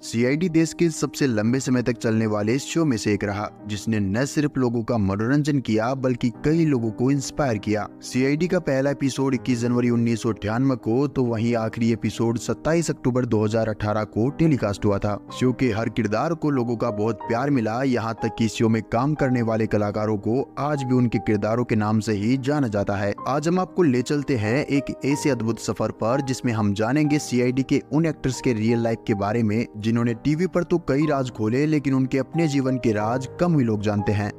CID देश के सबसे लंबे समय तक चलने वाले शो में से एक रहा, जिसने न सिर्फ लोगों का मनोरंजन किया बल्कि कई लोगों को इंस्पायर किया। सीआईडी का पहला एपिसोड 21 जनवरी 1998 को तो वहीं आखिरी एपिसोड 27 अक्टूबर 2018 को टेलीकास्ट हुआ था। शो के हर किरदार को लोगों का बहुत प्यार मिला, यहाँ तक कि शो में काम करने वाले कलाकारों को आज भी उनके किरदारों के नाम से ही जाना जाता है। आज हम आपको ले चलते हैं एक ऐसे अद्भुत सफर पर जिसमें हम जानेंगे सीआईडी के उन एक्टर्स के रियल लाइफ के बारे में जिन्होंने टीवी पर तो कई राज खोले, लेकिन उनके अपने जीवन के राज कम ही लोग जानते हैं।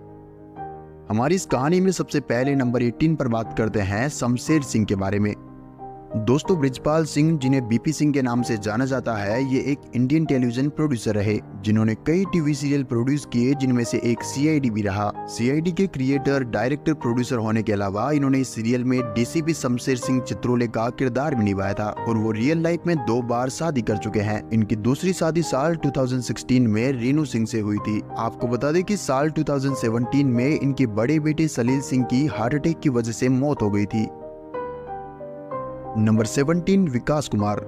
हमारी इस कहानी में सबसे पहले नंबर 18 पर बात करते हैं शमशेर सिंह के बारे में। दोस्तों, बृजपाल सिंह, जिन्हें बीपी सिंह के नाम से जाना जाता है, ये एक इंडियन टेलीविजन प्रोड्यूसर रहे जिन्होंने कई टीवी सीरियल प्रोड्यूस किए, जिनमें से एक सीआईडी भी रहा। सीआईडी के क्रिएटर, डायरेक्टर, प्रोड्यूसर होने के अलावा इन्होंने इस सीरियल में डीसीपी शमशेर सिंह चित्रोले का किरदार भी निभाया था और वो रियल लाइफ में 2 बार शादी कर चुके हैं। इनकी दूसरी शादी साल 2016 में रीनू सिंह से हुई थी। आपको बता दें कि साल 2017 में इनके बड़े बेटे सलील सिंह की हार्ट अटैक की वजह से मौत हो गई थी। नंबर 17, विकास कुमार।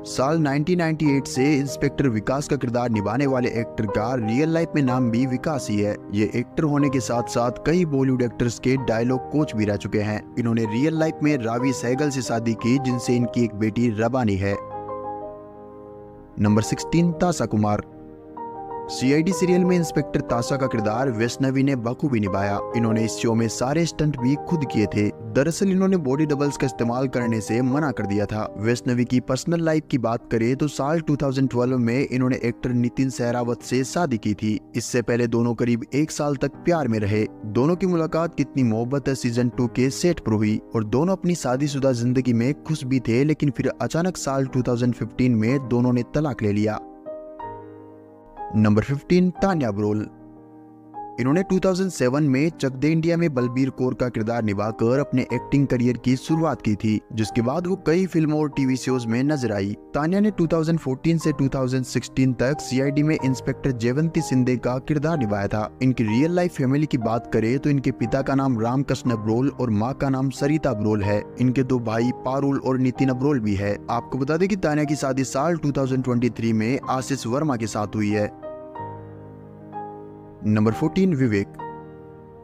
साल 1998 से इंस्पेक्टर विकास का किरदार निभाने वाले एक्टर का रियल लाइफ में नाम भी विकास ही है। ये एक्टर होने के साथ साथ कई बॉलीवुड एक्टर्स के डायलॉग कोच भी रह चुके हैं। इन्होंने रियल लाइफ में रावी सहगल से शादी की, जिनसे इनकी एक बेटी रबानी है। नंबर 16, तासा कुमार। सीआईडी सीरियल में इंस्पेक्टर तासा का किरदार वैष्णवी ने बखूबी निभाया। इन्होंने इस शो में सारे स्टंट भी खुद किए थे। दरअसल इन्होंने बॉडी डबल्स का इस्तेमाल करने से मना कर दिया था। वैष्णवी की पर्सनल लाइफ की बात करें तो साल 2012 में इन्होंने एक्टर नितिन सहरावत से शादी की थी। इससे पहले दोनों करीब 1 साल तक प्यार में रहे। दोनों की मुलाकात कितनी मोहब्बत है सीजन 2 के सेट पर हुई और दोनों अपनी शादीशुदा जिंदगी में खुश भी थे, लेकिन फिर अचानक साल 2015 में दोनों ने तलाक ले लिया। Number 15, Tanya brawl. इन्होंने 2007 में चक दे इंडिया में बलबीर कौर का किरदार निभाकर अपने एक्टिंग करियर की शुरुआत की थी, जिसके बाद वो कई फिल्मों और टीवी शोज में नजर आई। तान्या ने 2014 से 2016 तक सीआईडी में इंस्पेक्टर जयवंती सिंधे का किरदार निभाया था। इनकी रियल लाइफ फैमिली की बात करें तो इनके पिता का नाम रामकृष्ण अब्रोल और माँ का नाम सरिता अब्रोल है। इनके 2 भाई पारुल और नितिन अब्रोल भी है। आपको बता दें कि तान्या की शादी साल 2023 में आशीष वर्मा के साथ हुई है। नंबर 14,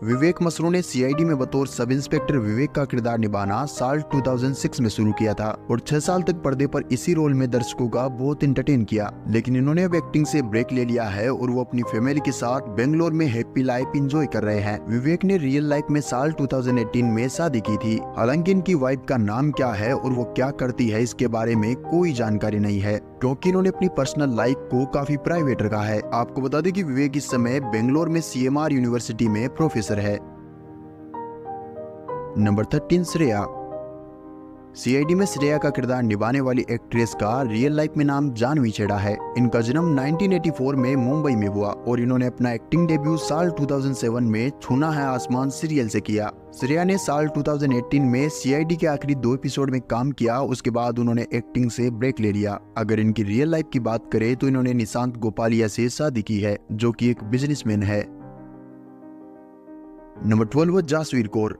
विवेक मसरू ने सीआईडी में बतौर सब इंस्पेक्टर विवेक का किरदार निभाना साल 2006 में शुरू किया था और 6 साल तक पर्दे पर इसी रोल में दर्शकों का बहुत इंटरटेन किया। लेकिन इन्होंने अब एक्टिंग से ब्रेक ले लिया है और वो अपनी फैमिली के साथ बेंगलोर में हैप्पी लाइफ एंजॉय कर रहे हैं। विवेक ने रियल लाइफ में साल 2018 में शादी की थी। हालांकि इनकी वाइफ का नाम क्या है और वो क्या करती है, इसके बारे में कोई जानकारी नहीं है, क्योंकि इन्होंने अपनी पर्सनल लाइफ को काफी प्राइवेट रखा है। आपको बता दें कि विवेक इस समय बेंगलोर में सीएमआर यूनिवर्सिटी में प्रोफेसर है। नंबर 13, श्रेया। सीआईडी में श्रेया का किरदार निभाने वाली एक्ट्रेस का रियल लाइफ में नाम जानवी छेड़ा है। इनका जन्म 1984 में मुंबई में हुआ और इन्होंने अपना एक्टिंग डेब्यू साल 2007 में छूना है आसमान सीरियल से किया। श्रेया ने साल 2018 में सीआईडी के आखिरी 2 एपिसोड में काम किया। उसके बाद उन्होंने एक्टिंग से ब्रेक ले लिया। अगर इनकी रियल लाइफ की बात करें तो इन्होंने निशांत गोपालिया से शादी की है, जो कि एक बिजनेसमैन है। नंबर 12, जासवीर कौर।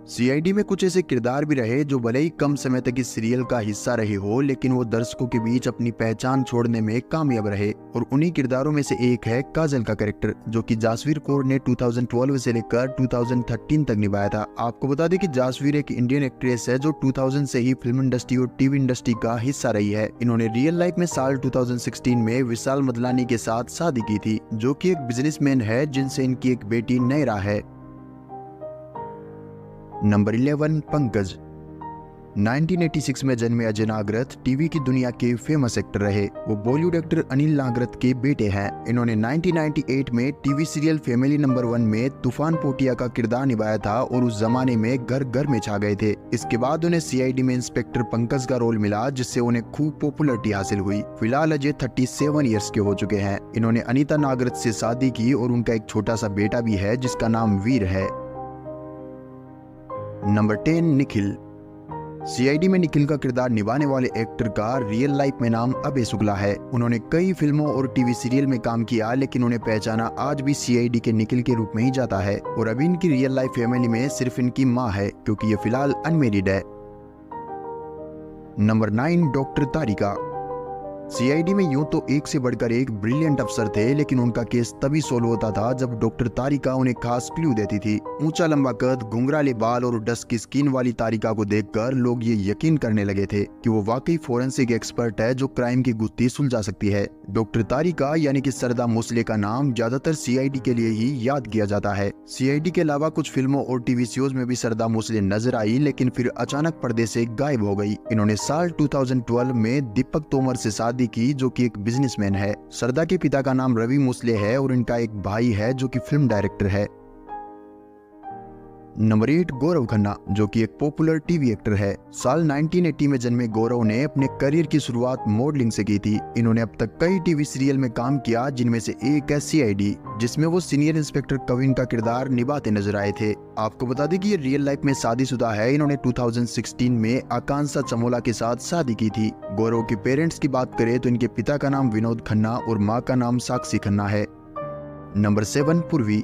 सीआईडी में कुछ ऐसे किरदार भी रहे जो भले ही कम समय तक इस सीरियल का हिस्सा रहे हो, लेकिन वो दर्शकों के बीच अपनी पहचान छोड़ने में कामयाब रहे और उन्हीं किरदारों में से एक है काजल का कैरेक्टर, जो कि जासवीर कौर ने 2012 से लेकर 2013 तक निभाया था। आपको बता दें कि जासवीर एक इंडियन एक्ट्रेस है जो 2000 से ही फिल्म इंडस्ट्री और टीवी इंडस्ट्री का हिस्सा रही है। इन्होंने रियल लाइफ में साल 2016 में विशाल मदलानी के साथ शादी की थी, जो कि एक बिजनेसमैन है जिनसे इनकी एक बेटी नयरा है। नंबर 11, पंकज। 1986 में जन्मे अजय नागरथ टीवी की दुनिया के फेमस एक्टर रहे। वो बॉलीवुड एक्टर अनिल नागरथ के बेटे हैं। इन्होंने 1998 में टीवी सीरियल फैमिली नंबर 1 में तूफान पोटिया का किरदार निभाया था और उस जमाने में घर घर में छा गए थे। इसके बाद उन्हें सीआईडी में इंस्पेक्टर पंकज का रोल मिला, जिससे उन्हें खूब पॉपुलरिटी हासिल हुई। फिलहाल अजय 37 ईयर्स के हो चुके हैं। इन्होंने अनीता नागरथ से शादी की और उनका एक छोटा सा बेटा भी है जिसका नाम वीर है। नंबर 10, निखिल। सीआईडी में निखिल का किरदार निभाने वाले एक्टर का रियल लाइफ में नाम अभय शुक्ला है। उन्होंने कई फिल्मों और टीवी सीरियल में काम किया, लेकिन उन्हें पहचाना आज भी सीआईडी के निखिल के रूप में ही जाता है और अभी इनकी रियल लाइफ फैमिली में सिर्फ इनकी माँ है, क्योंकि ये फिलहाल अनमेरिड है। नंबर 9, डॉक्टर तारिका। सीआईडी में यूं तो एक से बढ़कर एक ब्रिलियंट अफसर थे, लेकिन उनका केस तभी सोल्व होता था जब डॉक्टर तारिका उन्हें खास क्लू देती थी। ऊंचा लंबा कद, घुंघराले बाल और डस्ट की स्किन वाली तारिका को देखकर लोग ये यकीन करने लगे थे कि वो वाकई फोरेंसिक एक्सपर्ट है जो क्राइम की गुत्थी सुलझा सकती है। डॉक्टर तारिका यानी कि सरदा मोसले का नाम ज्यादातर सीआईडी के लिए ही याद किया जाता है। सीआईडी के अलावा कुछ फिल्मों और टीवी शोज में भी सरदा मोसले नजर आई, लेकिन फिर अचानक पर्दे से गायब हो गई। इन्होंने साल 2012 में दीपक तोमर से शादी की, जो कि एक बिजनेसमैन है। सरदा के पिता का नाम रवि मोसले है और इनका एक भाई है जो कि फिल्म डायरेक्टर है। नंबर 8, गौरव खन्ना, जो कि एक पॉपुलर टीवी एक्टर है। साल 1980 में जन्मे गौरव ने अपने करियर की शुरुआत मॉडलिंग से की थी। इन्होंने अब तक कई टीवी सीरियल में काम किया, जिनमें से एक है सीआईडी, जिसमें वो सीनियर इंस्पेक्टर कविन का किरदार निभाते नजर आए थे। आपको बता दें कि ये रियल लाइफ में शादीशुदा है। इन्होंने 2016 में आकांक्षा चमोला के साथ शादी की थी। गौरव के पेरेंट्स की बात करें तो इनके पिता का नाम विनोद खन्ना और माँ का नाम साक्षी खन्ना है। नंबर 7, पूर्वी।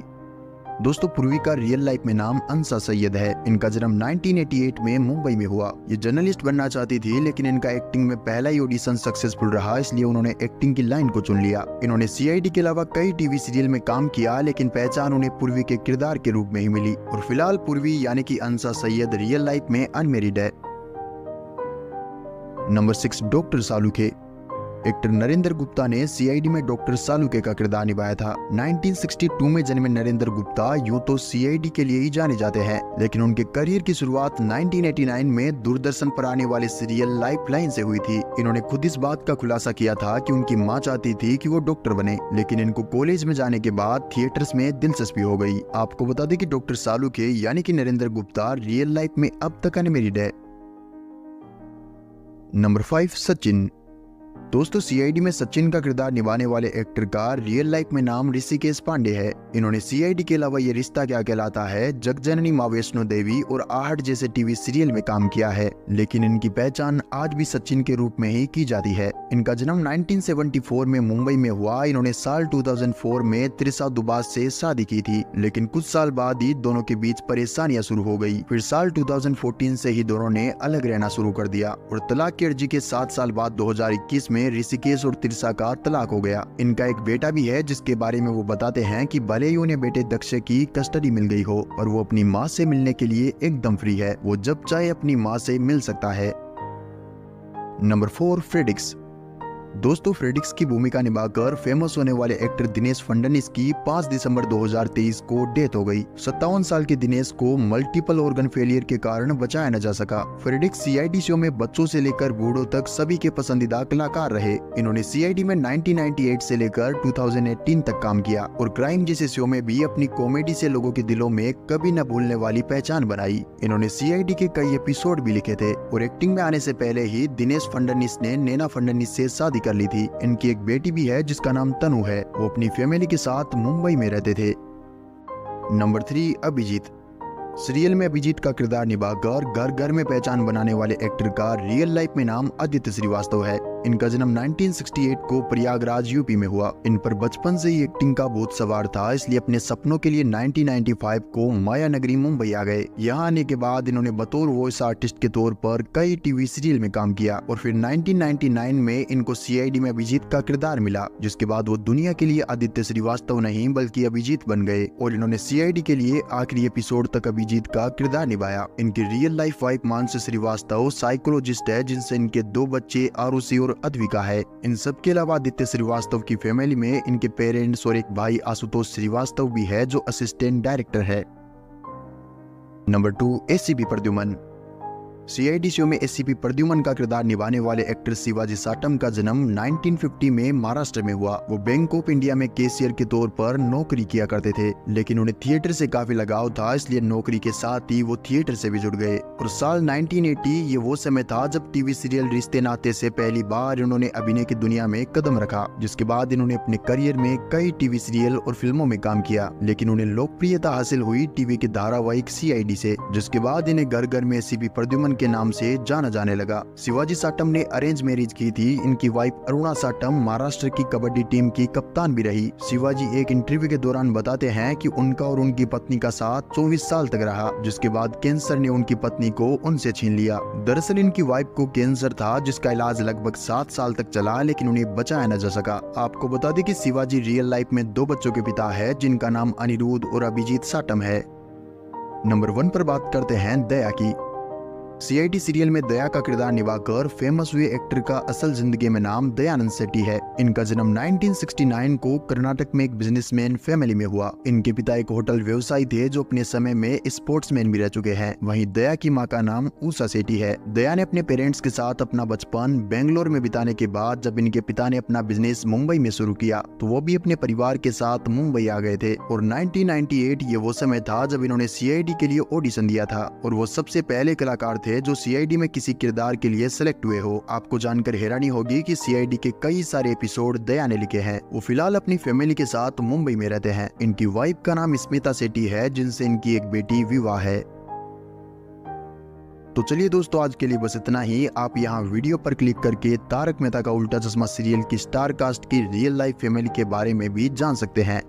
दोस्तों, पूर्वी का रियल लाइफ में नाम अंसा सैयद है। इनका जन्म 1988 में मुंबई में हुआ। ये जर्नलिस्ट बनना चाहती थी, लेकिन इनका एक्टिंग में पहला ही ऑडिशन सक्सेसफुल रहा, इसलिए उन्होंने एक्टिंग की लाइन को चुन लिया। इन्होंने सीआईडी के अलावा कई टीवी सीरियल में काम किया, लेकिन पहचान उन्हें पूर्वी के किरदार के रूप में ही मिली। और फिलहाल पूर्वी यानी कि अंसा सैयद रियल लाइफ में अनमेरिड है। Number 6, doctor Salunkhe. Actor Narendra Gupta ने सीआईडी में डॉक्टर सालुके का किरदार निभाया था। 1962 में जन्मे नरेंद्र गुप्ता यूं तो सीआईडी के लिए ही जाने जाते हैं, लेकिन उनके करियर की शुरुआत 1989 में दूरदर्शन पर आने वाले सीरियल लाइफलाइन से हुई थी। इन्होंने खुद इस बात का खुलासा किया था कि उनकी मां चाहती थी कि वो डॉक्टर बने, लेकिन इनको कॉलेज में जाने के बाद थिएटर्स में दिलचस्पी हो गई। आपको बता दें कि डॉक्टर सालुके यानी कि नरेंद्र गुप्ता रियल लाइफ में अब तक अनमेरिड है। नंबर 5, सचिन। दोस्तों, सीआईडी में सचिन का किरदार निभाने वाले एक्टर का रियल लाइफ में नाम ऋषिकेश पांडे है। इन्होंने सीआईडी के अलावा ये रिश्ता क्या कहलाता है, जगजननी मां वैष्णो देवी और आहट जैसे टीवी सीरियल में काम किया है, लेकिन इनकी पहचान आज भी सचिन के रूप में ही की जाती है। इनका जन्म 1974 में मुंबई में हुआ। इन्होंने साल 2004 में त्रिशा दुबास से शादी की थी, लेकिन कुछ साल बाद ही दोनों के बीच परेशानियां शुरू हो गई। फिर साल 2014 से ही दोनों ने अलग रहना शुरू कर दिया और तलाक की अर्जी के 7 साल बाद 2021 में ऋषिकेश और त्रिशा का तलाक हो गया। इनका एक बेटा भी है, जिसके बारे में वो बताते हैं कि भले ही उन्हें बेटे दक्ष की कस्टडी मिल गई हो, और वो अपनी माँ से मिलने के लिए एकदम फ्री है। वो जब चाहे अपनी माँ से मिल सकता है। नंबर 4, फ्रेडिक्स। दोस्तों, फ्रेडिक्स की भूमिका निभाकर फेमस होने वाले एक्टर दिनेश फडणवीस की 5 दिसंबर 2023 को डेथ हो गई। 57 साल के दिनेश को मल्टीपल ऑर्गन फेलियर के कारण बचाया न जा सका। फ्रेडिक्स सीआईडी शो में बच्चों से लेकर बूढ़ों तक सभी के पसंदीदा कलाकार रहे। इन्होंने सीआईडी में 1998 से लेकर 2018 तक काम किया और क्राइम जैसे शो में भी अपनी कॉमेडी से लोगों के दिलों में कभी न भूलने वाली पहचान बनाई। इन्होंने सीआईडी के कई एपिसोड भी लिखे थे और एक्टिंग में आने से पहले ही दिनेश फडणवीस ने नैना फडणवीस से शादी कर ली थी। इनकी एक बेटी भी है जिसका नाम तनु है। वो अपनी फैमिली के साथ मुंबई में रहते थे। नंबर 3, अभिजीत। सीरियल में अभिजीत का किरदार निभाकर घर घर में पहचान बनाने वाले एक्टर का रियल लाइफ में नाम आदित्य श्रीवास्तव है। इनका जन्म 1968 को प्रयागराज यूपी में हुआ। इन पर बचपन से ही एक्टिंग का भूत सवार था, इसलिए अपने सपनों के लिए 1995 को माया नगरी मुंबई आ गए। यहाँ आने के बाद इन्होंने बतौर वॉइस आर्टिस्ट के तौर पर कई टीवी सीरियल में काम किया और फिर 1999 में इनको सीआईडी में अभिजीत का किरदार मिला, जिसके बाद वो दुनिया के लिए आदित्य श्रीवास्तव नहीं बल्कि अभिजीत बन गए और इन्होंने सीआईडी के लिए आखिरी एपिसोड तक अभिजीत का किरदार निभाया। इनकी real life wife Mansi Srivastava psychologist है, जिनसे इनके 2 बच्चे आरुषि और अद्विका है। इन सब के अलावा आदित्य श्रीवास्तव की फैमिली में इनके पेरेंट्स और एक भाई आशुतोष श्रीवास्तव भी है जो असिस्टेंट डायरेक्टर है। Number 2, ACP Pradyuman. CID show में एसीपी प्रद्युमन का किरदार निभाने वाले एक्टर शिवाजी साटम का जन्म 1950 में महाराष्ट्र में हुआ। वो बैंक ऑफ इंडिया में कैशियर के तौर पर नौकरी किया करते थे, लेकिन उन्हें थिएटर से काफी लगाव था, इसलिए नौकरी के साथ ही वो थिएटर से भी जुड़ गए। और साल 1980 ये वो समय था जब टीवी सीरियल रिश्ते नाते से पहली बार इन्होंने अभिनय की दुनिया में कदम रखा, जिसके बाद इन्होंने अपने करियर में कई टीवी सीरियल और फिल्मों में काम किया, लेकिन उन्हें लोकप्रियता हासिल हुई टीवी के धारावाहिक सीआईडी से, जिसके बाद इन्हें घर घर में एसीपी प्रद्युमन के नाम से जाना जाने लगा। शिवाजी साटम ने अरेंज मैरिज की थी। इनकी वाइफ अरुणा साटम महाराष्ट्र की कबड्डी टीम की कप्तान भी रही। शिवाजी एक इंटरव्यू के दौरान बताते हैं कि उनका और उनकी पत्नी का साथ 24 साल तक रहा, जिसके बाद कैंसर ने उनकी पत्नी को उनसे छीन लिया। दरअसल इनकी वाइफ को कैंसर था, जिसका इलाज लगभग 7 साल तक चला, लेकिन उन्हें बचाया न जा सका। आपको बता दें कि शिवाजी रियल लाइफ में 2 बच्चों के पिता है, जिनका नाम अनिरुद्ध और अभिजीत साटम है। नंबर 1 पर बात करते हैं दया की। सीआईडी सीरियल में दया का किरदार निभाकर फेमस हुए एक्टर का असल जिंदगी में नाम दयानंद सेठी है। इनका जन्म 1969 को कर्नाटक में एक बिजनेसमैन फैमिली में हुआ। इनके पिता एक होटल व्यवसायी थे, जो अपने समय में स्पोर्ट्समैन भी रह चुके हैं। वहीं दया की मां का नाम उषा सेठी है। दया ने अपने पेरेंट्स के साथ अपना बचपन बेंगलोर में बिताने के बाद जब इनके पिता ने अपना बिजनेस मुंबई में शुरू किया, तो वो भी अपने परिवार के साथ मुंबई आ गए थे। और 1998 ये वो समय था जब इन्होंने सीआईडी के लिए ऑडिशन दिया था, और वो सबसे पहले कलाकार थे जो सीआईडी में किसी किरदार के लिए सिलेक्ट हुए हो। आपको जानकर हैरानी होगी कि सीआईडी के कई सारे एपिसोड दया ने लिखे हैं। वो फिलहाल अपनी फैमिली के साथ मुंबई में रहते हैं। इनकी वाइफ का नाम स्मिता सेठी है, जिनसे इनकी एक बेटी विवाह है। तो चलिए दोस्तों, आज के लिए बस इतना ही। आप यहाँ वीडियो पर क्लिक करके तारक मेहता का उल्टा चश्मा सीरियल की स्टार कास्ट की रियल लाइफ फैमिली के बारे में भी जान सकते हैं।